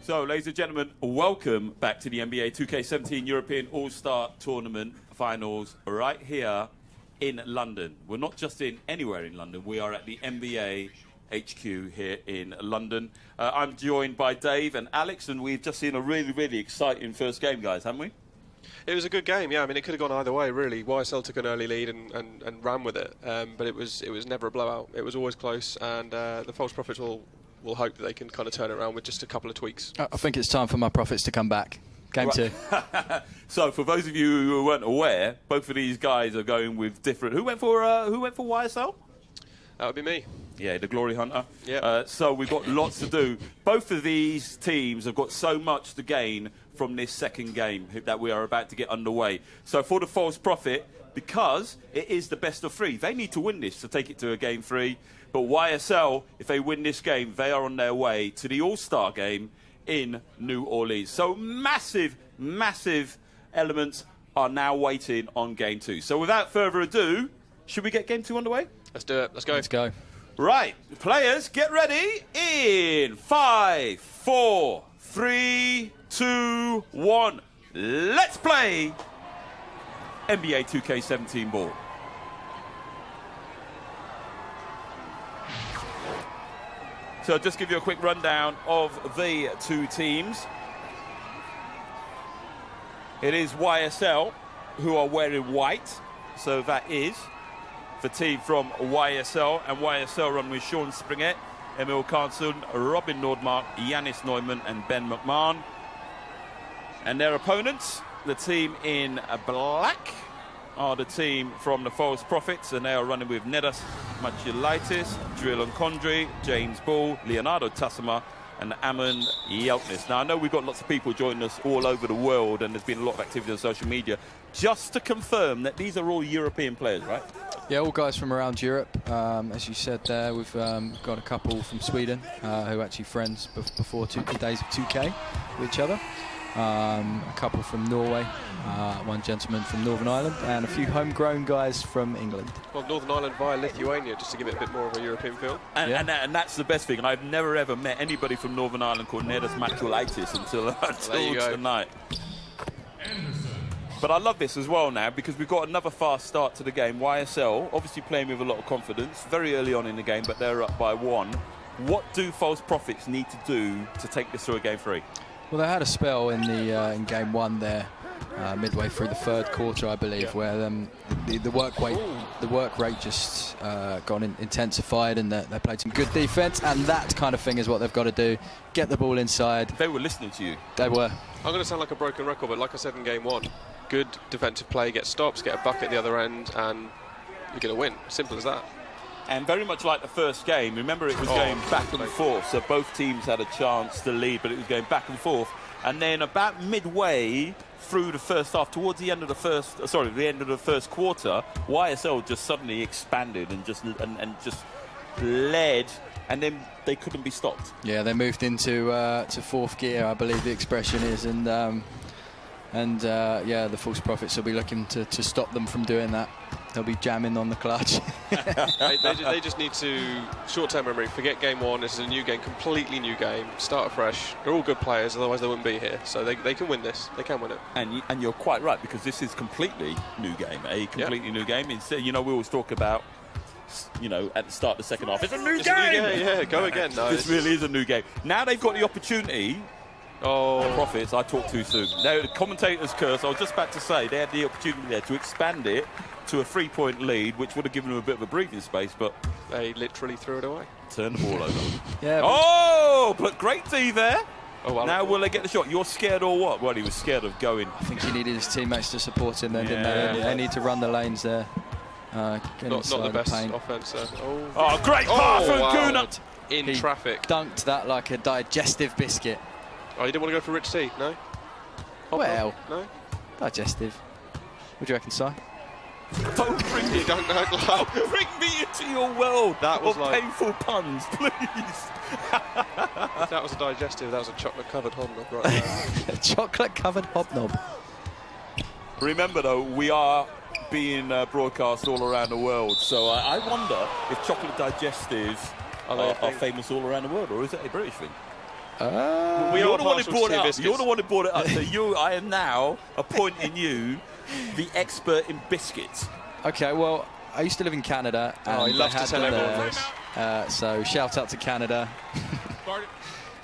So, ladies and gentlemen, welcome back to the NBA 2K17 European All-Star Tournament Finals right here in London. We're not just in anywhere in London. We are at the NBA HQ here in London. I'm joined by Dave and Alex, and we've just seen a really, really exciting first game, guys, haven't we? It was a good game, yeah. I mean, it could have gone either way, really. YSL took an early lead and ran with it, but it was never a blowout. It was always close, and the False Prophets will hope that they can kind of turn it around with just a couple of tweaks. I think it's time for my Prophets to come back. Game two. So, for those of you who weren't aware, both of these guys are going with different. Who went for YSL? That would be me. Yeah, the Glory Hunter. Yeah. So we've got lots to do. Both of these teams have got so much to gain from this second game that we are about to get underway. So for the False Prophet, because it is the best of three, they need to win this to take it to a game three. But YSL, if they win this game, they are on their way to the All-Star game in New Orleans. So massive, massive elements are now waiting on game two. So without further ado, should we get game two underway? Let's do it. Let's go. Let's go. Right, players, get ready. In 5, 4, 3, 2, 1. Let's play NBA 2K17 ball. So just give you a quick rundown of the two teams. It is YSL who are wearing white, so that is the team from YSL, and YSL run with Sean Springett, Emil Carlson, Robin Nordmark, Yanis Neumann and Ben McMahon. And their opponents, the team in black, are the team from the False Prophets, and they are running with Nedas Machulaitis, Drillon Condry, James Ball, Leonardo Tassama and Amon Yeltnis. Now, I know we've got lots of people joining us all over the world, and there's been a lot of activity on social media. Just to confirm that these are all European players, right? Yeah, all guys from around Europe. As you said there, we've got a couple from Sweden who are actually friends before the days of 2K with each other. A couple from Norway, one gentleman from Northern Ireland, and a few homegrown guys from England. Well, Northern Ireland via Lithuania, just to give it a bit more of a European feel. And that's the best thing. I've never ever met anybody from Northern Ireland called Nedas Machulaitis until tonight. But I love this as well now because we've got another fast start to the game. YSL obviously playing with a lot of confidence very early on in the game, but they're up by 1. What do False Prophets need to do to take this through a game 3? Well, they had a spell in the in game 1 there, midway through the third quarter, I believe, where the work rate just got intensified, and they played some good defense, and that kind of thing is what they've got to do: get the ball inside. They were listening to you. They were. I'm going to sound like a broken record, but like I said in game 1, good defensive play, get stops, get a bucket at the other end, and you're going to win. Simple as that. And very much like the first game, remember it was going back and forth, so both teams had a chance to lead, but it was going back and forth. And then about midway through the first half, towards the end of the first quarter, YSL just suddenly expanded and just led, and then they couldn't be stopped. Yeah, they moved into to fourth gear, I believe the expression is, and yeah, the False Prophets will be looking to stop them from doing that. They'll be jamming on the clutch. they just need to, short-term memory, forget game 1. This is a new game, completely new game. Start afresh. They're all good players, otherwise they wouldn't be here. So they can win this. They can win it. And you're quite right, because this is completely new game. New game. Instead, we always talk about, at the start of the second half, it's a new game. Yeah, go again. No, this really is a new game. Now they've got the opportunity. Prophets, I talked too soon. Now, the commentator's curse, I was just about to say, they had the opportunity there to expand it to a 3-point lead, which would have given them a bit of a breathing space, but they literally threw it away. Turned the ball over. Yeah. But great D there. Oh, well, now will they get the shot? You're scared or what? Well, he was scared of going. I think he needed his teammates to support him then, didn't they? They need to run the lanes there. Not the best offense there. Great pass from Kunert. In traffic. Dunked that like a digestive biscuit. Oh, you didn't want to go for Rich T, no? Well, no? Digestive. What do you reckon, Si? Don't bring me, bring me into your world of painful puns, please. If that was a digestive, that was a chocolate-covered hobnob right there. A chocolate-covered hobnob. Remember, though, we are being broadcast all around the world, so I wonder if chocolate digestives are famous all around the world, or is it a British thing? We You're are the one who partial to brought it tea up. biscuits. You're the one who brought it up. So I am now appointing you the expert in biscuits. Okay, well, I used to live in Canada. Oh, he and loves they to had tell them everyone there. this. So shout out to Canada.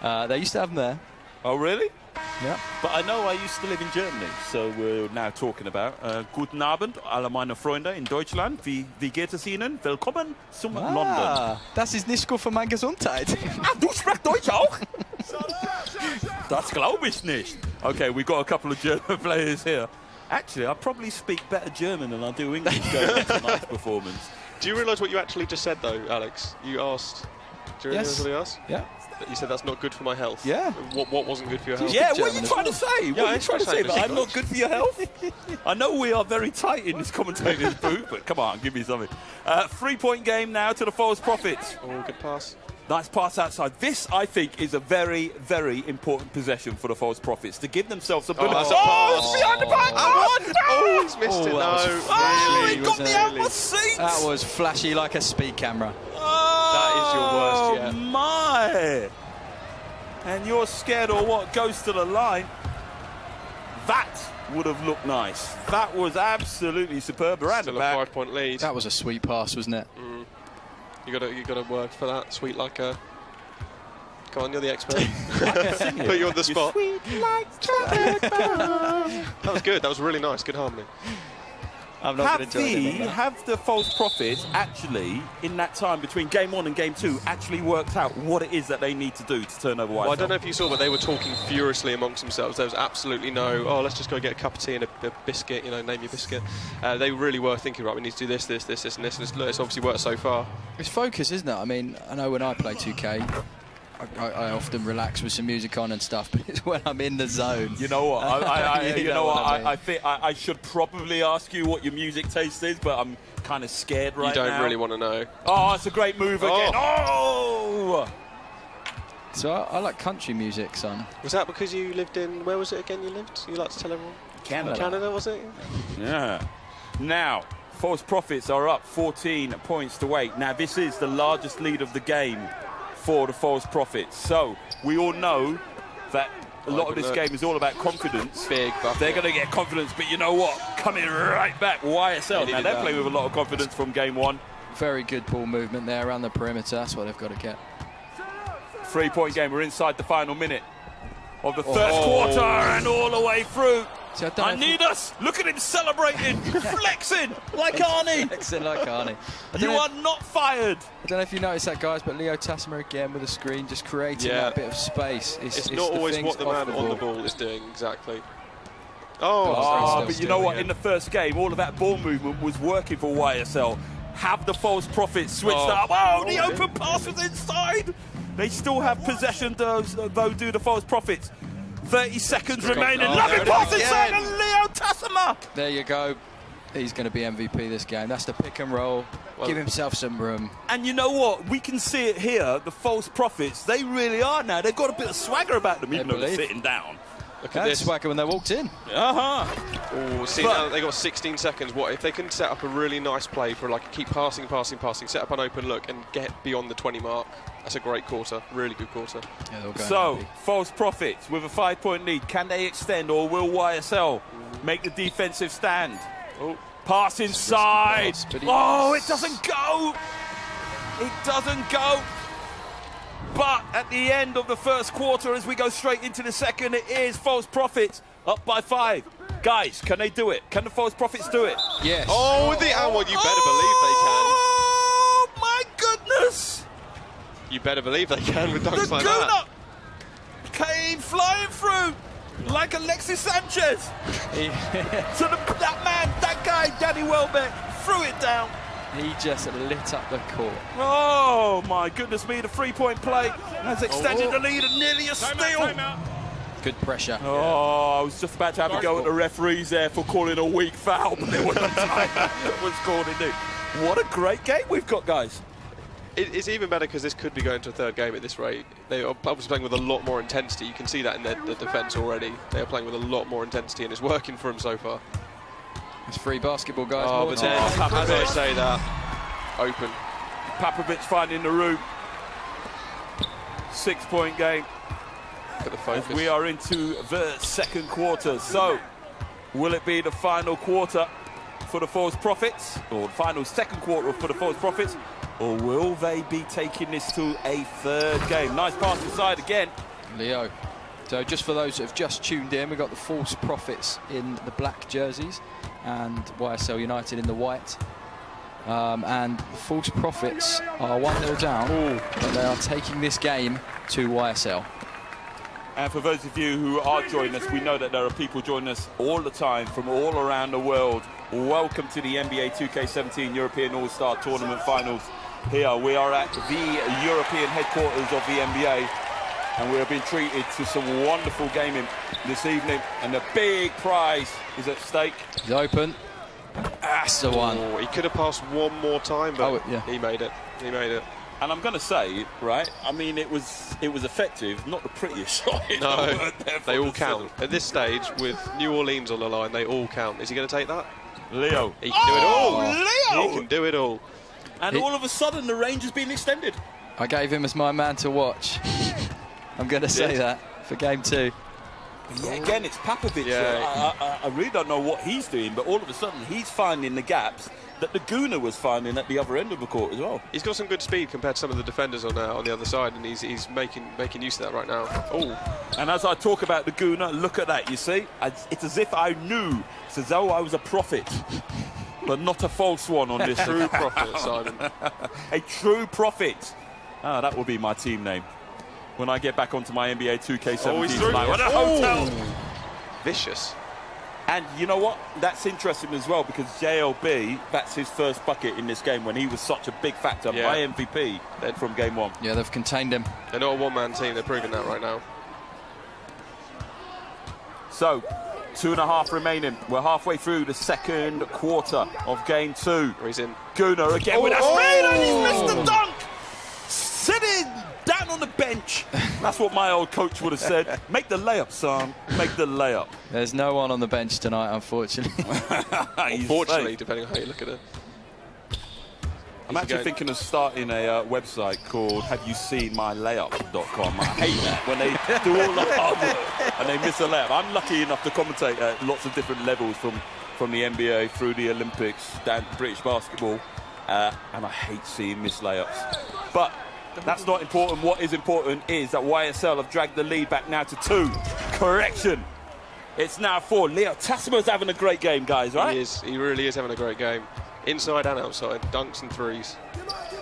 They used to have them there. Oh, really? Yeah. But I know I used to live in Germany, so we're now talking about Guten Abend, alle meine Freunde in Deutschland. Wie geht es Ihnen? Willkommen zum London. Das ist nicht gut für meine Gesundheit. Ah, du sprichst Deutsch auch? Das glaube ich nicht. Okay, we've got a couple of German players here. Actually, I probably speak better German than I do English going into tonight's performance. Do you realise what you actually just said, though, Alex? You asked. Do you realise Yes. what he asked? Yeah. You said that's not good for my health. Yeah. What wasn't good for your health? Yeah, what are German you as trying to well. say? What are you trying to say? That I'm not good for your health? I know we are very tight in this commentator's booth, but come on, give me something. 3-point game now to the False Prophets. Oh, good pass. Nice pass outside. This, I think, is a very, very important possession for the False Prophets to give themselves a bit that's of... a Oh, pass. it's behind the back! Oh, he's missed it. that No. was Oh, really he got was me a- out my seat! That was flashy like a speed camera. Oh, That is your worst yet. my! And you're scared or what? Goes to the line. That would have looked nice. That was absolutely superb. Around Still the a back. 5-point lead. That was a sweet pass, wasn't it? You got to work for that. Sweet like a. Come on, you're the expert. Put you on the spot. That was good. That was really nice. Good harmony. I'm not going to join in on that. Have the False Prophets actually, in that time between game 1 and game 2, actually worked out what it is that they need to do to turn over YSL? Well, I don't know if you saw, but they were talking furiously amongst themselves. There was absolutely no, oh, let's just go get a cup of tea and a biscuit, you know, name your biscuit. They really were thinking, right, we need to do this, and this, and it's obviously worked so far. It's focus, isn't it? I mean, I know when I play 2K, I often relax with some music on and stuff, but it's when I'm in the zone. You know what? I mean. think I should probably ask you what your music taste is, but I'm kind of scared right now. You don't really want to know. Oh, it's a great move again. Oh! So I like country music, son. Was that because you lived in, where was it again you lived? You like to tell everyone? Canada, was it? Yeah. Now, False Prophets are up 14 points to 8. Now, this is the largest lead of the game for the False Prophets. So, we all know that a lot of this game is all about confidence. Big bucket. They're going to get confidence, but you know what? Coming right back, YSL. Now, they're playing with a lot of confidence from game 1. Very good ball movement there around the perimeter. That's what they've got to get. 3-point game. We're inside the final minute of the first quarter and all the way through. See, I don't know if need us. Look at him celebrating, flexing like Arnie. Flexing like Arnie. You are not fired. I don't know if you noticed that, guys, but Leo Tassima again with the screen, just creating that bit of space. It's not the always things what the off man on the ball. ball is doing, exactly. But you know what? In the first game, all of that ball movement was working for YSL. Have the False Prophets switched up? Oh, the open pass was inside. They still have possession, though do the False Prophets. 30 seconds remaining. Lovely pass inside, and Leo Tassima. There you go. He's going to be MVP this game. That's the pick and roll. Give himself some room. And you know what? We can see it here. The False Prophets, they really are now. They've got a bit of swagger about them, even though they're sitting down. Look at this. Swagger when they walked in. Oh, see, now they got 16 seconds. What if they can set up a really nice play for like keep passing, set up an open look and get beyond the 20 mark? That's a great quarter, really good quarter. Yeah, so, False Prophets with a 5-point lead. Can they extend, or will YSL make the defensive stand? Oh, pass inside. Oh, it doesn't go. It doesn't go. But at the end of the first quarter, as we go straight into the second, it is False Prophets up by 5. Guys, can they do it? Can the False Prophets do it? Yes. Oh, with the hour, you better Oh, my goodness! believe they can. You better believe they can with dunks The like that. Guna came flying through like Alexis Sanchez. So that guy, Danny Welbeck, threw it down. He just lit up the court. Oh, my goodness me, the 3-point play has extended the lead and nearly a steal. Good pressure. Oh, I was just about to have a go at the referees there for calling a weak foul, but there wasn't time that was called indeed. What a great game we've got, guys. It's even better because this could be going to a third game at this rate. They are obviously playing with a lot more intensity. You can see that in their defence already. They are playing with a lot more intensity and it's working for them so far. It's free basketball, guys. Oh, More but then, time. as I say that, open. Papovic finding the room. 6-point game. Look at the focus. We are into the second quarter. So, will it be the final quarter for the False Prophets, or the final second quarter for the False Prophets, or will they be taking this to a third game? Nice pass inside again. Leo. So just for those that have just tuned in, we've got the False Prophets in the black jerseys and YSL United in the white. And the False Prophets are 1-0 down, but they are taking this game to YSL. And for those of you who are joining us, we know that there are people joining us all the time from all around the world. Welcome to the NBA 2K17 European All-Star Tournament Finals. Here we are at the European headquarters of the NBA, and we have been treated to some wonderful gaming this evening, and the big prize is at stake. He's open. That's the one. Oh, he could have passed one more time, but yeah. he made it. He made it. And I'm going to say, right, I mean, it was effective, not the prettiest shot. No, they all count. At this stage, with New Orleans on the line, they all count. Is he going to take that? Leo. He can do it all. Leo! He can do it all. And all of a sudden, the range has been extended. I gave him as my man to watch. I'm going to say that for game 2. Yeah, again, it's Papovic. Yeah. I really don't know what he's doing, but all of a sudden, he's finding the gaps that the Gooner was finding at the other end of the court as well. He's got some good speed compared to some of the defenders on the other side, and he's making use of that right now. Oh, and as I talk about the Gooner, look at that. You see, it's as if I knew. It's as though I was a prophet, but not a false one on this. True prophet, Simon. A true prophet. Ah, that will be my team name when I get back onto my NBA 2K17 tonight. What a hotel! Vicious. And you know what? That's interesting as well, because JLB, that's his first bucket in this game when he was such a big factor, my MVP from game 1. Yeah, they've contained him. They're not a one-man team, they're proving that right now. So, 2.5 remaining. We're halfway through the second quarter of game 2. He's in. Gooner again with a speed, and he's missed the dunk! Sitting down on the bench. That's what my old coach would have said. Make the layup, son. Make the layup. There's no one on the bench tonight, unfortunately. Unfortunately, depending on how you look at it. I'm actually thinking of starting a website called HaveYouSeenMyLayup.com. I hate that when they do all the hard work and they miss a layup. I'm lucky enough to commentate at lots of different levels from the NBA through the Olympics, down to British basketball, and I hate seeing missed layups. But that's not important. What is important is that YSL have dragged the lead back now to 2. Correction. It's now 4. Leo Tassima's having a great game, guys, right? He is. He really is having a great game. Inside and outside, dunks and threes.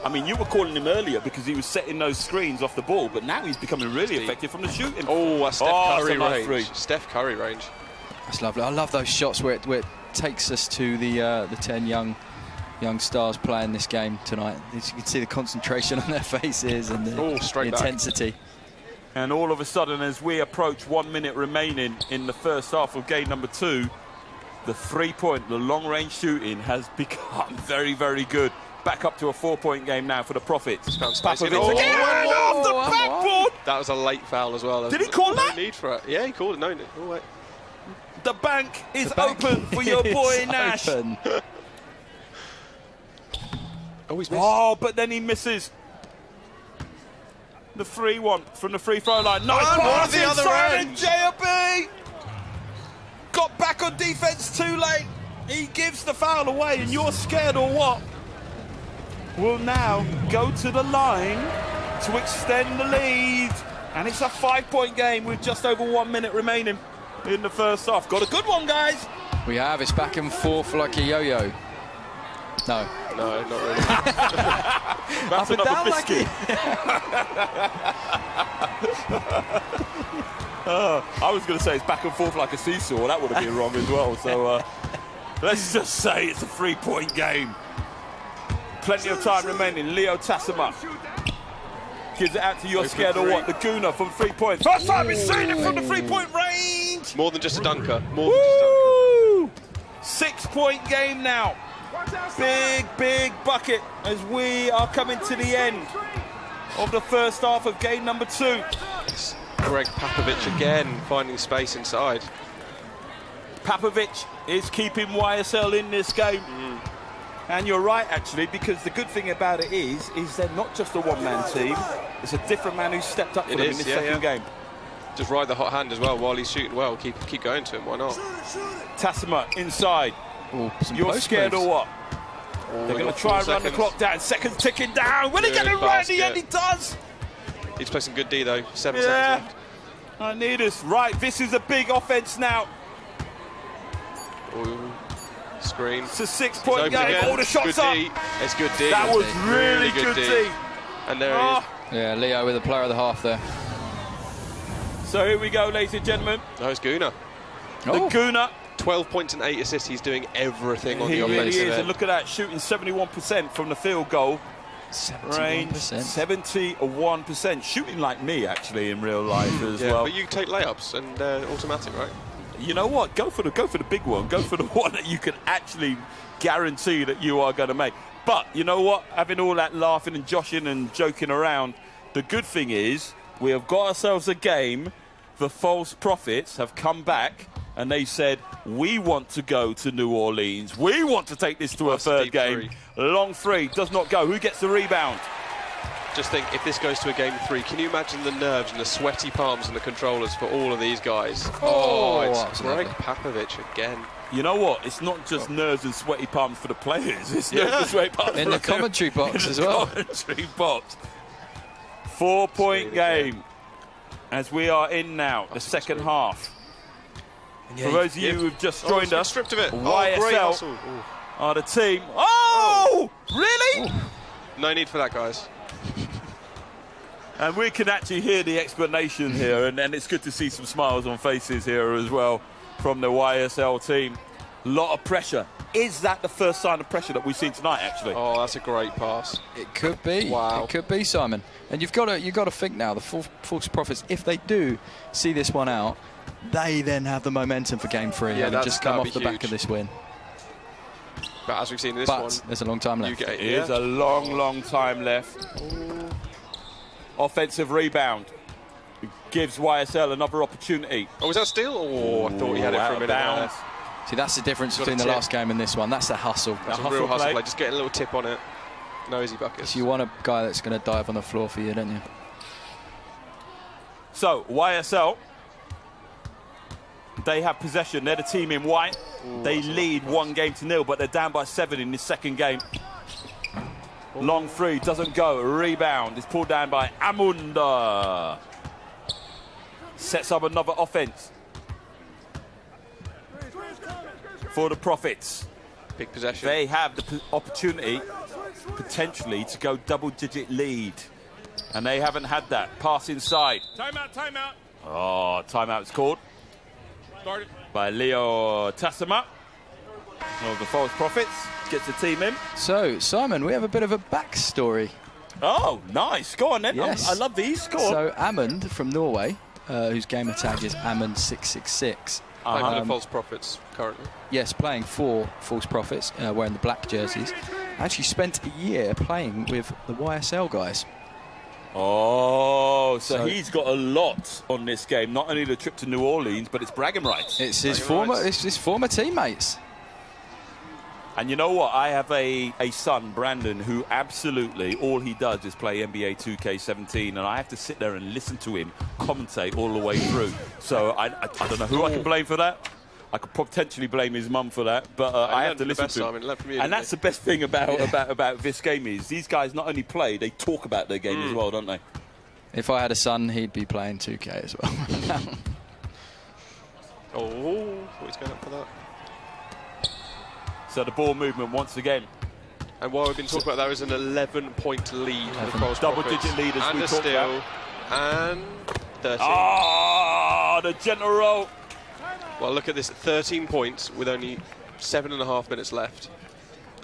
I mean, you were calling him earlier because he was setting those screens off the ball, but now he's becoming really effective from the shooting. Oh, a Steph Curry nice range. Steph Curry range. That's lovely. I love those shots where it takes us to the 10 young stars playing this game tonight. You can see the concentration on their faces and the intensity. And all of a sudden, as we approach 1 minute remaining in the first half of game number 2, the 3-point, the long-range shooting has become very, very good. Back up to a 4-point game now for the Prophets. Papovic again off the backboard! That was a late foul as well. Did he call that? No need for it. Yeah, he called it. No, oh, wait. The bank is open for your boy Nash. Open. Oh, he's missed. Oh, but then he misses. The 3-1 from the free throw line. Nice pass the other inside, end. and JLB got back on defense too late. He gives the foul away, and you're scared or what? Will now go to the line to extend the lead, and it's a 5-point game with just over 1 minute remaining in the first half. Got a good one, guys. We have. It's back and forth like a yo-yo. No. No, not really. That's another biscuit. I was going to say it's back and forth like a seesaw. That would have been wrong as well. So let's just say it's a 3-point game. Plenty of time remaining. Leo Tassima gives it out to You're Scared or What? The Gooner from 3 points. First time we've seen it from the 3-point range. More than just a dunker. More than just a dunker. 6-point game now. Big bucket as we are coming to the end of the first half of game number 2. Greg Papovic again finding space inside. Papovic is keeping YSL in this game. And you're right, actually, because the good thing about it is they're not just a one-man team. It's a different man who stepped up for them in this second game. Just ride the hot hand as well while he's shooting well. Keep going to him. Why not? Tassima inside. Ooh, some You're post scared moves. or what? They're going to try and run the clock down. Seconds ticking down. Will he get it right in the end? He does. He's playing some good D though. 7 seconds left. I need us. Right, this is a big offense now. Ooh. Screen. It's a 6-point game. All the shots up. It's good D. That was really good D. And there he is. Yeah, Leo with the player of the half there. So here we go, ladies and gentlemen. No, it's Guna. The Guna. 12 points and 8 assists. He's doing everything on He the really offensive is. end. And look at that, shooting 71% from the field goal. 71%. Range 71%. Shooting like me, actually, in real life as well. But you take layups and automatic, right? You know what? Go for the big one. Go for the one that you can actually guarantee that you are going to make. But you know what? Having all that laughing and joshing and joking around, the good thing is we have got ourselves a game. The false prophets have come back and they said, we want to go to New Orleans. We want to take this to a third game. Long three does not go. Who gets the rebound? Just think, if this goes to a game 3, can you imagine the nerves and the sweaty palms and the controllers for all of these guys? It's Greg Popovich again. You know what? It's not just nerves and sweaty palms for the players. It's nerves and sweaty palms in the commentary box as well. Commentary box. 4-point game as we are in now, the second half. For those of you who've just joined us, stripped of it. YSL are the team. Oh, really? No need for that, guys. And we can actually hear the explanation here, and it's good to see some smiles on faces here as well from the YSL team. A lot of pressure. Is that the first sign of pressure that we've seen tonight, actually? Oh, that's a great pass. It could be. Wow. It could be, Simon. And you've got to think now, the false prophets, if they do see this one out, they then have the momentum for game 3 and just come off the back of this win. But as we've seen in this one, there's a long time left. There's a long time left. Offensive rebound. Gives YSL another opportunity. Oh, was that steal? Oh, I thought he had it for a minute there. See, that's the difference between the last game and this one. That's the hustle. That's a real hustle play. Just getting a little tip on it. No easy buckets. So you want a guy that's going to dive on the floor for you, don't you? So, YSL, they have possession. They're the team in white. They lead 1-0, but they're down by 7 in this second game. Long three, doesn't go. Rebound is pulled down by Amunda. Sets up another offense for the Prophets. Big possession. They have the opportunity, potentially, to go double-digit lead. And they haven't had that. Pass inside. Timeout. Oh, timeout's called. Started. By Leo Tassima of the False Prophets. Gets the team in. So, Simon, we have a bit of a backstory. Oh, nice. Go on then. Yes. I love these. Go on. So, Amund from Norway, whose gamer tag is Amund666. Playing for the False Prophets currently. Yes, playing for False Prophets, wearing the black jerseys. Actually spent a year playing with the YSL guys. Oh, so he's got a lot on this game. Not only the trip to New Orleans, but it's bragging rights. It's his former teammates. And you know what? I have a son, Brandon, who absolutely all he does is play NBA 2K17, and I have to sit there and listen to him commentate all the way through. So I don't know who I can blame for that. I could potentially blame his mum for that, but I have to listen to him. And that's the best thing about this game is these guys not only play, they talk about their game as well, don't they? If I had a son, he'd be playing 2K as well. Oh, he's going up for that. So the ball movement once again. And while we've been talking about that, was an 11-point lead for the False double-digit lead as and we a talked steal, about. and 13. Oh, the general. Well, look at this, 13 points with only 7.5 minutes left.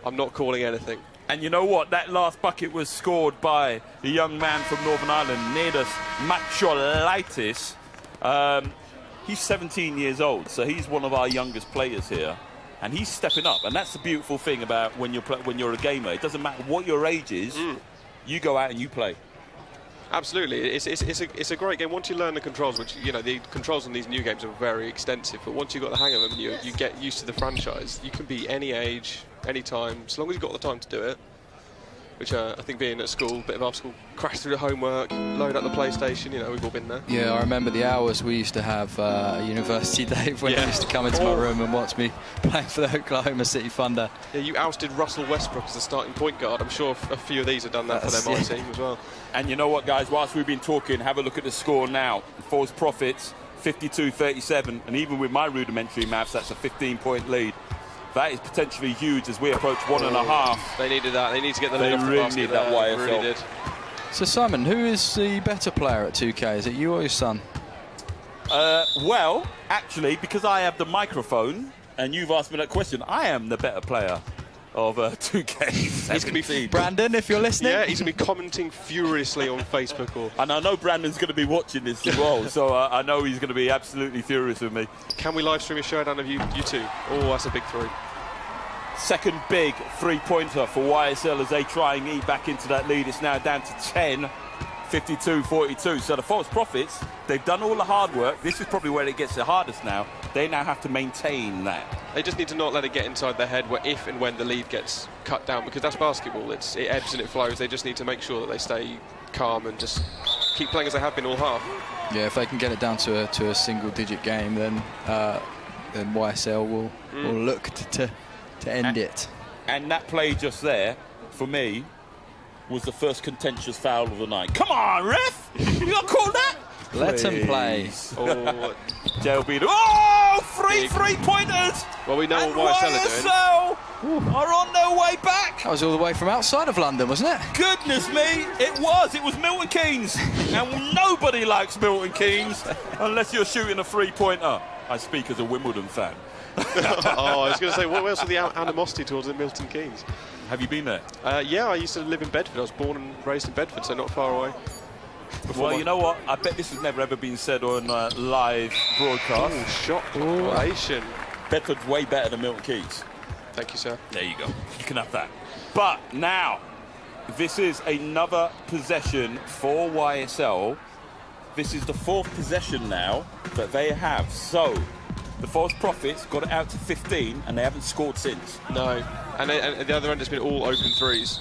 I'm not calling anything. And you know what? That last bucket was scored by the young man from Northern Ireland, Nedas Macholaitis. He's 17 years old, so he's one of our youngest players here. And he's stepping up, and that's the beautiful thing about when you're a gamer. It doesn't matter what your age is, you go out and you play. Absolutely, it's a great game. Once you learn the controls, which the controls on these new games are very extensive, but once you've got the hang of them, you get used to the franchise. You can be any age, any time, as long as you've got the time to do it. which I think being at school, a bit of after school, crash through the homework, load up the PlayStation, you know, we've all been there. Yeah, I remember the hours we used to have at university, Dave, when you used to come into my room and watch me playing for the Oklahoma City Thunder. Yeah, you ousted Russell Westbrook as the starting point guard. I'm sure a few of these have done that for their my team as well. And you know what, guys, whilst we've been talking, have a look at the score now. False Profits, 52-37, and even with my rudimentary maths, that's a 15-point lead. That is potentially huge as we approach 1.5. They needed that. They need to get the They lead off the really basket. need that YSL. They really did. So, Simon, who is the better player at 2K? Is it you or your son? Well, actually, because I have the microphone and you've asked me that question, I am the better player of 2K. He's going to be Brandon, if you're listening. Yeah, he's going to be commenting furiously on Facebook. And I know Brandon's going to be watching this as well, so I know he's going to be absolutely furious with me. Can we live stream a showdown of you two? Oh, that's a big 3. Second big three-pointer for YSL as they try and eat back into that lead. It's now down to 10, 52-42. So the False Profits, they've done all the hard work. This is probably where it gets the hardest now. They now have to maintain that. They just need to not let it get inside their head where if and when the lead gets cut down, because that's basketball. It ebbs and it flows. They just need to make sure that they stay calm and just keep playing as they have been all half. Yeah, if they can get it down to a single-digit game, then YSL will look to end it. And that play just there, for me, was the first contentious foul of the night. Come on, ref! You got to call that? Let him play. Oh, JLB. Oh, three-pointers! well, we know And what YSL are doing. YSL are on their way back. That was all the way from outside of London, wasn't it? Goodness me, it was Milton Keynes. And nobody likes Milton Keynes unless you're shooting a three-pointer. I speak as a Wimbledon fan. Oh, I was going to say, what else was the animosity towards the Milton Keynes? Have you been there? Yeah, I used to live in Bedford. I was born and raised in Bedford, so not far away. Well, you know what? I bet this has never ever been said on live broadcast. Ooh, shot ovation. Bedford's way better than Milton Keynes. Thank you, sir. There you go. You can have that. But now, this is another possession for YSL. This is the 4th possession now that they have. So, the False Profits got it out to 15, and they haven't scored since. No. And at the other end, it's been all open threes.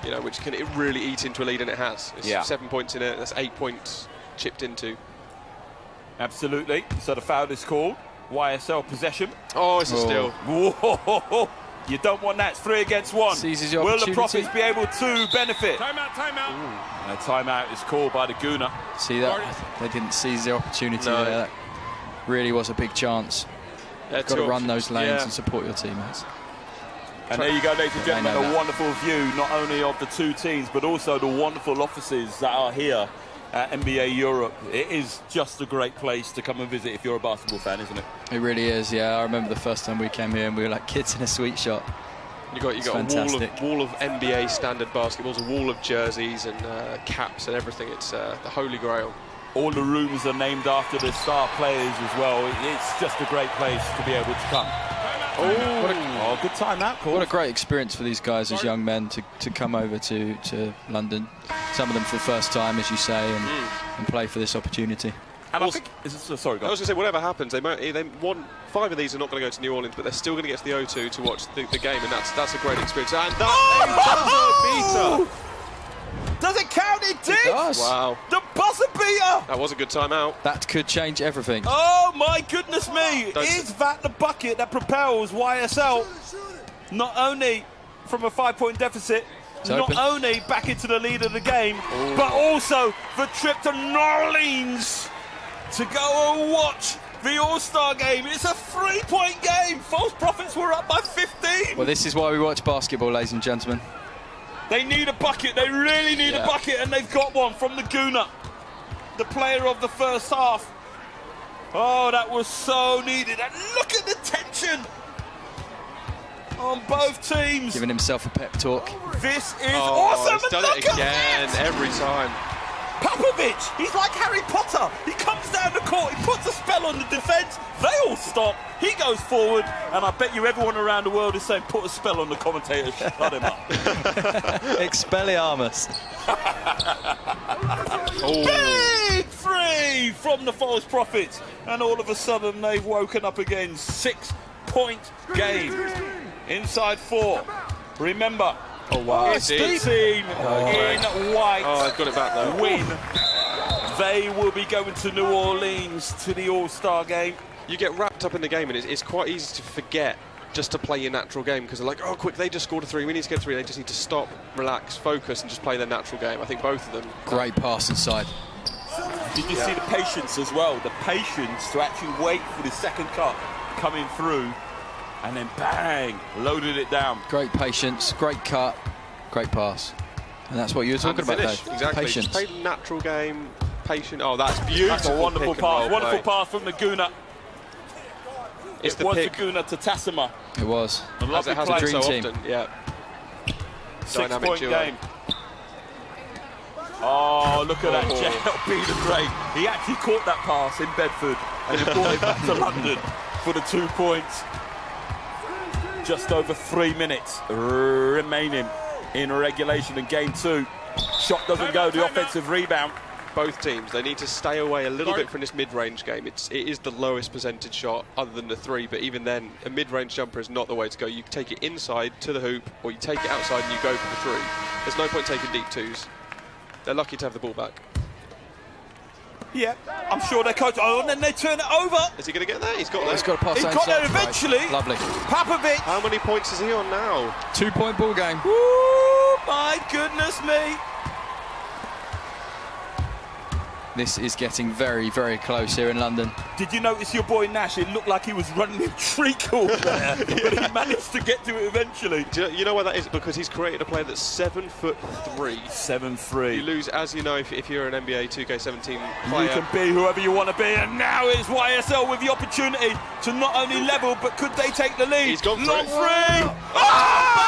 You know, which can really eat into a lead, and it has. It's 7 points in it. That's 8 points chipped into. Absolutely. So the foul is called. YSL possession. Oh, it's a steal. Whoa. You don't want that. It's 3 against 1. Seizes your Will the opportunity. Profits be able to benefit? Timeout. And a timeout is called by the Gooner. See that? They didn't seize the opportunity No. there. That really was a big chance. Got to run those lanes and support your teammates. And there you go, ladies and gentlemen, They know a that. wonderful view, not only of the two teams, but also the wonderful offices that are here at NBA Europe. It is just a great place to come and visit if you're a basketball fan, isn't it? It really is, yeah. I remember the first time we came here and we were like kids in a sweet shop. You got fantastic. a wall of NBA standard basketballs, a wall of jerseys and caps and everything. It's the holy grail. All the rooms are named after the star players as well. It's just a great place to be able to come. Oh, good timeout call. What a great experience for these guys as young men to come over to London. Some of them for the first time, as you say, and play for this opportunity. And I think, sorry, go I on. was going to say, whatever happens, they 5 of these are not going to go to New Orleans, but they're still going to get to the O2 to watch the game, and that's a great experience. And that buzzer beater. Does it count? It did. It does. Wow, The buzzer beater. that was a good timeout. That could change everything. Oh my goodness me! Don't- Is that the bucket that propels YSL not only from a 5-point deficit, It's not open. only back into the lead of the game, but also the trip to New Orleans to go and watch the All-Star game? It's a 3-point game. False Profits were up by 15. Well, this is why we watch basketball, ladies and gentlemen. They need a bucket. They really need a bucket, and they've got one from the Gooner, the player of the first half. Oh, that was so needed. And look at the tension on both teams. Giving himself a pep talk. This is awesome. He's done and it look again, at that. every time. Popovich, he's like Harry Potter. He comes down the court, he puts a spell on the defence, they all stop, he goes forward, and I bet you everyone around the world is saying, put a spell on the commentator, shut him up. Expelliarmus. Big three from the False Profits, and all of a sudden they've woken up again. 6-point game inside 4. Remember, Oh, wow. It's the team in white. Oh, I've got it back though. Win. They will be going to New Orleans to the All-Star game. You get wrapped up in the game, and it's quite easy to forget just to play your natural game, because they're like, oh, quick, they just scored a 3, we need to get 3. They just need to stop, relax, focus, and just play their natural game. I think both of them. Great pass inside. Did you see the patience as well? The patience to actually wait for the second cut coming through, and then bang, loaded it down. Great patience, great cut, great pass. And that's what you were talking about, Dave. Exactly. Patience. Just play the natural game, patient. Oh, that's beautiful. That's a wonderful pass. Wonderful pass from Naguna. It's it the was pick. Naguna to Tassima. It was. A lovely As it play. happens so Dream team. often. Yeah. 6-point game. Oh, look at that JLB the Great. He actually caught that pass in Bedford and he brought it back to London for the 2 points. Just over 3 minutes remaining in regulation in game 2. Shot doesn't go, the offensive rebound. Both teams, they need to stay away a little bit from this mid-range game. It is the lowest percentage shot other than the 3, but even then, a mid-range jumper is not the way to go. You take it inside to the hoop, or you take it outside and you go for the 3. There's no point taking deep 2s. They're lucky to have the ball back. Yeah, I'm sure their coach. Oh, and then they turn it over. Is he going to get there? He's got there. He's got a pass He inside. got there eventually. Right. Lovely. Popovic. How many points is he on now? 2-point ball game. Woo, my goodness me. This is getting very, very close here in London. Did you notice your boy Nash? It looked like he was running in treacle there, but he managed to get to it eventually. Do you know why that is? Because he's created a player that's 7'3". 7-3. You lose, as you know, if you're an NBA 2K17 player. You can be whoever you want to be, and now it's YSL with the opportunity to not only level, but could they take the lead? He's gone for Long it. free! Oh!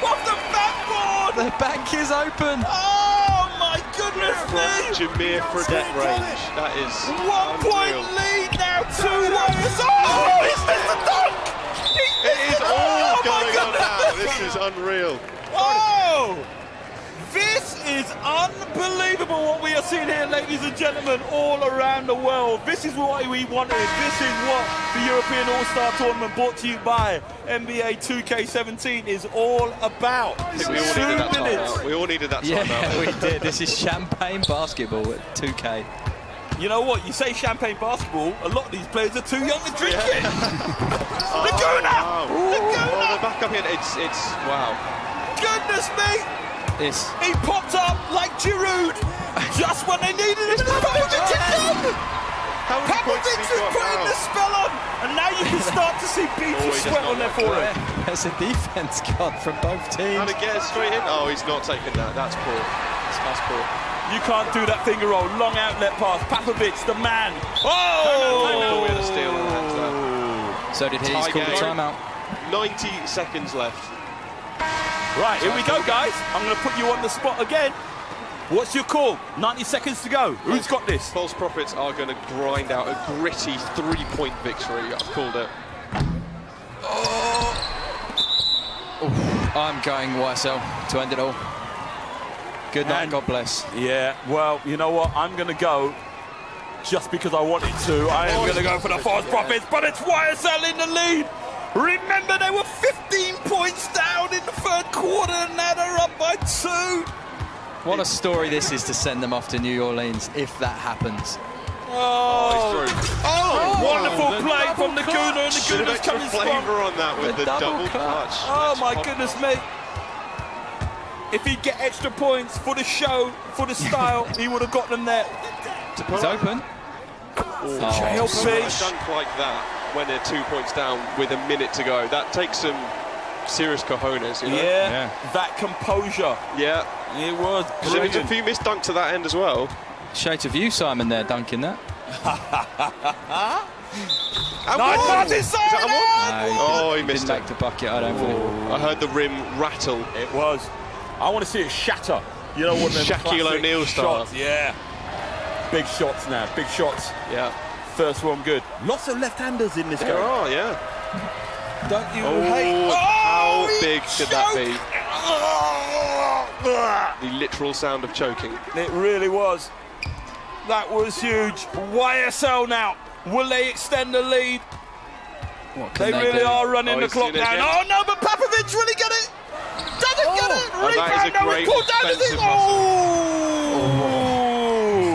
Off the backboard! The bank is open. Oh my goodness me! Jameer Fredette range. That is 1 point unreal. lead now to YSL! Oh, he's missed the dunk! It is all Oh, my going on now. goodness. This is unreal. Oh! This is unbelievable what we are seeing here, ladies and gentlemen, all around the world. This is what we wanted. This is what the European All-Star Tournament, brought to you by NBA 2K17, is all about. I think we all needed that timeout. We all needed that Yeah, timeout. we did. This is champagne basketball at 2K. You know what? You say champagne basketball, a lot of these players are too young to drink it. Laguna! Wow. Oh, Laguna! they're back up here. It's wow. Goodness me! This. He popped up like Giroud just when they needed him. Popovic had done! How many points Popovic has he was got putting now? the spell on, and now you can start to see beads Oh, of he does sweat not on their look forehead. There's a defense gone from both Trying teams. to get it straight in. Oh, he's not taking that. That's poor. That's poor. You can't do that finger roll. Long outlet pass. Popovic, the man. Oh, Oh! we had a steal on the hands there. So did he. He's Tie called a game. timeout. 90 seconds left. Right, here we go, guys. I'm going to put you on the spot again. What's your call? 90 seconds to go. Who's got this? False Prophets are going to grind out a gritty 3-point victory. I've called it. I'm going YSL to end it all. Good night, And- God bless. Yeah, well, you know what? I'm going to go just because I wanted to. I am going to go for the False Prophets, but it's YSL in the lead. Remember, they were 15 points down in the third quarter, and now they're up by 2. What a story this is to send them off to New Orleans if that happens. Oh, he's through. oh, wonderful the play double from Naguna, and Should have Naguna's extra coming strong. flavour on that with The the double double clutch. clutch. Oh Let's my pop- goodness me. If he'd get extra points for the show, for the style, he would have got them there. To put It's up open. a JLB. dunk like that when they're 2 points down with a minute to go, that takes some serious cojones, you know? Yeah, that composure. Yeah. It was There's a brilliant. few missed dunks to that end as well. Shades of you, Simon, there, dunking that. And Nice one! pass Is inside that a one? and- Oh, he didn't missed make it. the bucket, I don't think. I heard the rim rattle. It was. I want to see it shatter. You know what? Shaquille O'Neal style. shots. Yeah. Big shots now. Big shots. Yeah. First one good. Lots of left-handers in this There game. are, yeah. Don't you Oh, hate? how he big should that be? choked. The literal sound of choking. It really was. That was huge. YSL now. Will they extend the lead? What can They really do? are running Oh, the he's clock doing it down. again. Oh no, but Popovic really get it. Oh, that is a great defensive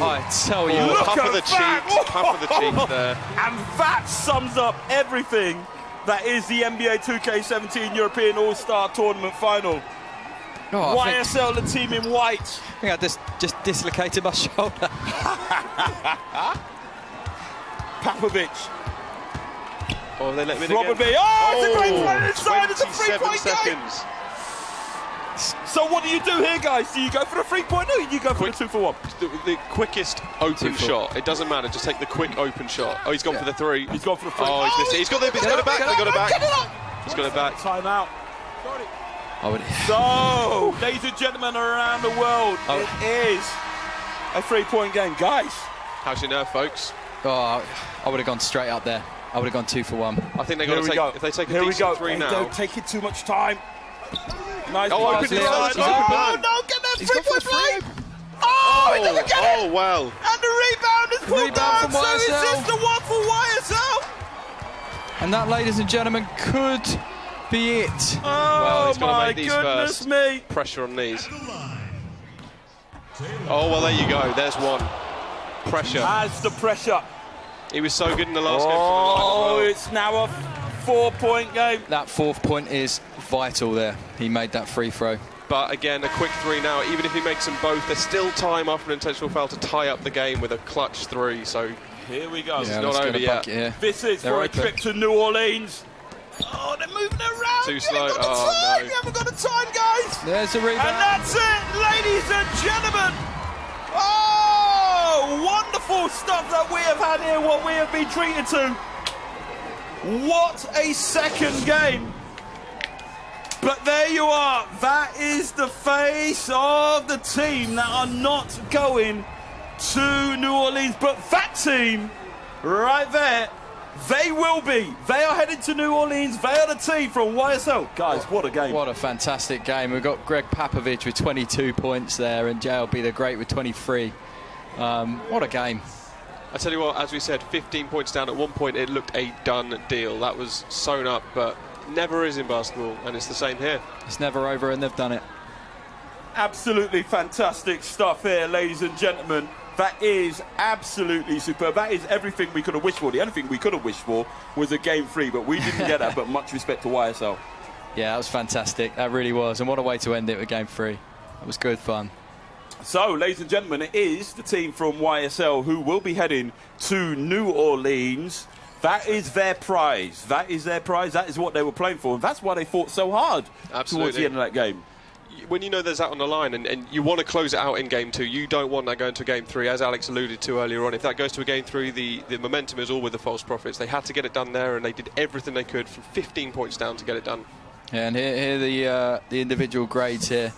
I tell you, Look Puff at of the that. cheek, puff of the cheek there. And that sums up everything that is the NBA 2K17 European All-Star Tournament Final. oh, I YSL, the team in white. think I just dislocated my shoulder. Papovic. Oh, they let me in Robert B. again. Oh, it's a great play inside. It's a 27 3-point game. seconds. So what do you do here, guys? Do you go for the 3-point or do you go for the 2-for-1? The quickest open 2-4. shot. It doesn't matter. Just take the quick open shot. Oh, he's gone for the 3. He's gone for the 3. Oh, he's missed it. He's got it back. He's got it back. He's got it back. Time out. I would, So, ladies and gentlemen around the world, it is a 3-point game. Guys, How's your nerve, folks? I would have gone straight up there. I would have gone 2-for-1. I think they've here got we to go. take. If they take a Here we decent go. 3 Hey, now. don't take it too much time. Nice Oh, pass open inside. he's open. Oh, no, get that He's gone for 3-point the play. Oh, he doesn't get it. Oh, well. And the rebound is pulled Rebound down. from So is YSL. this the one for YSL? And that, ladies and gentlemen, could be it. Oh, he's gotta my make these goodness first. me. Pressure on these. Oh, well, there you go. There's one. Pressure. Adds the pressure. He was so good in the last game. Oh, For the it's now a 4-point game. That 4th point is vital there. He made that free throw. But again, a quick 3 now. Even if he makes them both, there's still time after an intentional foul to tie up the game with a clutch 3. So Here we go. Yeah, not let's get over a yet. bucket here. This is They're for open. a trip to New Orleans. Oh, they're moving around. Too You slow. haven't got the Oh, time. no. You haven't got the time, guys. There's the And rebound. that's it, ladies and gentlemen. Oh, wonderful stuff that we have had here, what we have been treated to. What a second game. But there you are. That is the face of the team that are not going to New Orleans. But that team right there, they will be. They are headed to New Orleans. They are the team from YSL. Guys, what a game. What a fantastic game. We've got Greg Papovic with 22 points there and JLB the Great with 23. What a game. I tell you what, as we said, 15 points down at one point, it looked a done deal. That was sewn up, but never is in basketball, and it's the same here. It's never over and they've done it. Absolutely fantastic stuff here, ladies and gentlemen. That is absolutely superb. That is everything we could have wished for. The only thing we could have wished for was a game 3, but we didn't get that. But much respect to YSL. Yeah, that was fantastic. That really was. And what a way to end it with game 3. It was good fun. So, ladies and gentlemen, it is the team from YSL who will be heading to New Orleans. That is their prize. That is their prize. That is what they were playing for. And that's why they fought so hard towards Absolutely. the end of that game. When you know there's that on the line and you want to close it out in game 2, you don't want that going to game 3, as Alex alluded to earlier on. If that goes to a game 3, the momentum is all with the False Prophets. They had to get it done there, and they did everything they could from 15 points down to get it done. Yeah, and here are the individual grades here.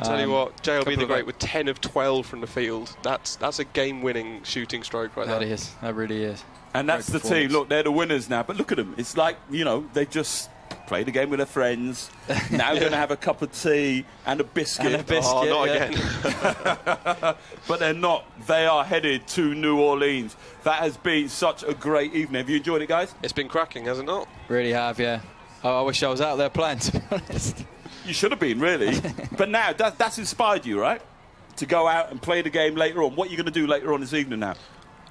Tell you what, JLB couple the of- Great with 10 of 12 from the field. That's a game-winning shooting stroke right That there. is. That really is. And that's the Great team. performance. Look, they're the winners now. But look at them. It's like, you know, they just played a game with their friends. Now going to have a cup of tea and a biscuit. And a biscuit. Oh, not yeah. again. But they're not. They are headed to New Orleans. That has been such a great evening. Have you enjoyed it, guys? It's been cracking, has it not? Really have, yeah. I wish I was out there playing, to be honest. You should have been, really. But now, that's inspired you, right? To go out and play the game later on. What are you going to do later on this evening now?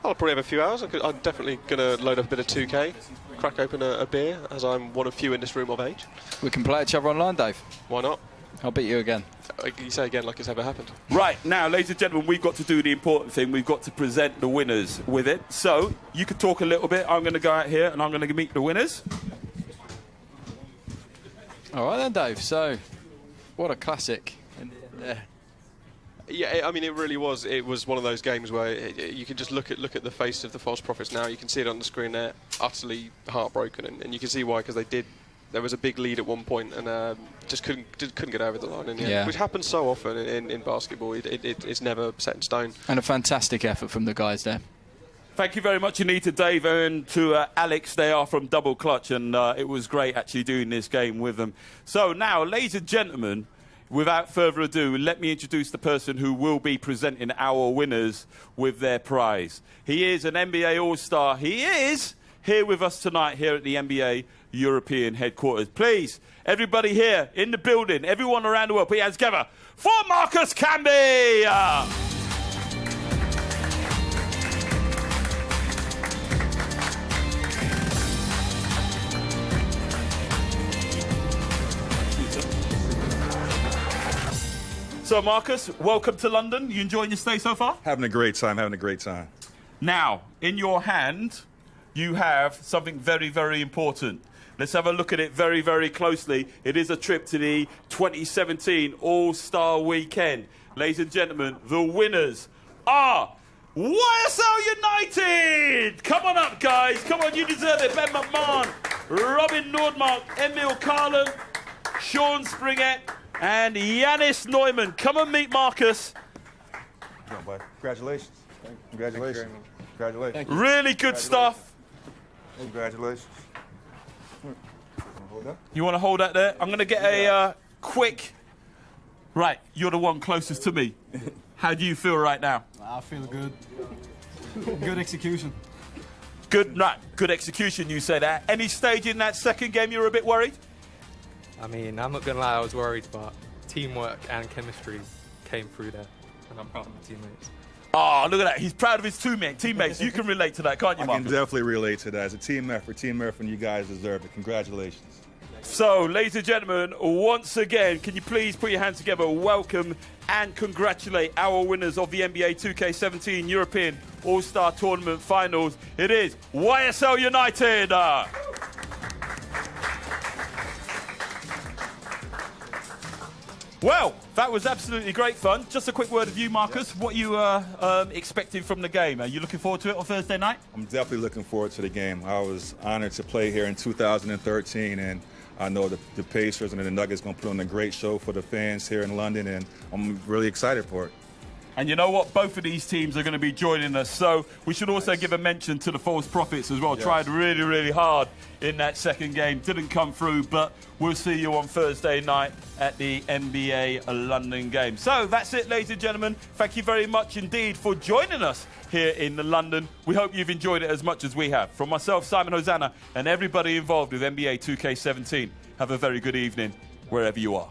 I'll probably have a few hours. I'm definitely going to load up a bit of 2K, crack open a beer, as I'm one of few in this room of age. We can play each other online, Dave. Why not? I'll beat you again. You say again like it's ever happened. Right, now, ladies and gentlemen, we've got to do the important thing. We've got to present the winners with it. So, you can talk a little bit. I'm going to go out here and I'm going to meet the winners. All right then, Dave. So, what a classic in the end there. Yeah, I mean, it really was. It was one of those games where you can just look at the face of the False Prophets now. You can see it on the screen. They're utterly heartbroken, and you can see why, because there was a big lead at one point and just couldn't get over the line in the end, Yeah. which happens so often in basketball. It's never set in stone. And a fantastic effort from the guys there. Thank you very much, Anita, Dave, and to Alex. They are from Double Clutch, and it was great actually doing this game with them. So now, ladies and gentlemen, without further ado, let me introduce the person who will be presenting our winners with their prize. He is an NBA All-Star. He is here with us tonight here at the NBA European headquarters. Please, everybody here in the building, everyone around the world, put your hands together for Marcus Camby. So, Marcus, welcome to London. You enjoying your stay so far? Having a great time. Now, in your hand, you have something very, very important. Let's have a look at it very, very closely. It is a trip to the 2017 All-Star Weekend. Ladies and gentlemen, the winners are YSL United! Come on up, guys. Come on, you deserve it. Ben McMahon, Robin Nordmark, Emil Carlin, Sean Springett, and Yanis Neumann. Come and meet Marcus. Come on, buddy. Congratulations. Congratulations. Congratulations. Really good stuff. Congratulations. You want to hold that there? I'm going to get a quick... Right, you're the one closest to me. How do you feel right now? I feel good. Good execution. Good execution, you say that. Any stage in that second game you were a bit worried? I mean, I'm not going to lie, I was worried, but teamwork and chemistry came through there, and I'm proud of my teammates. Oh, look at that. He's proud of his teammates. You can relate to that, can't you, I can Marcus? definitely relate to that. It's a team effort, and you guys deserve it. Congratulations. So, ladies and gentlemen, once again, can you please put your hands together, welcome and congratulate our winners of the NBA 2K17 European All-Star Tournament Finals. It is YSL United. Well, that was absolutely great fun. Just a quick word of you, Marcus. What you expecting from the game? Are you looking forward to it on Thursday night? I'm definitely looking forward to the game. I was honored to play here in 2013, and I know the Pacers and the Nuggets going to put on a great show for the fans here in London, and I'm really excited for it. And you know what? Both of these teams are going to be joining us. So we should also give a mention to the False Prophets as well. Yes. Tried really, really hard in that second game. Didn't come through, but we'll see you on Thursday night at the NBA London game. So that's it, ladies and gentlemen. Thank you very much indeed for joining us here in London. We hope you've enjoyed it as much as we have. From myself, Simon Hosanna, and everybody involved with NBA 2K17, have a very good evening wherever you are.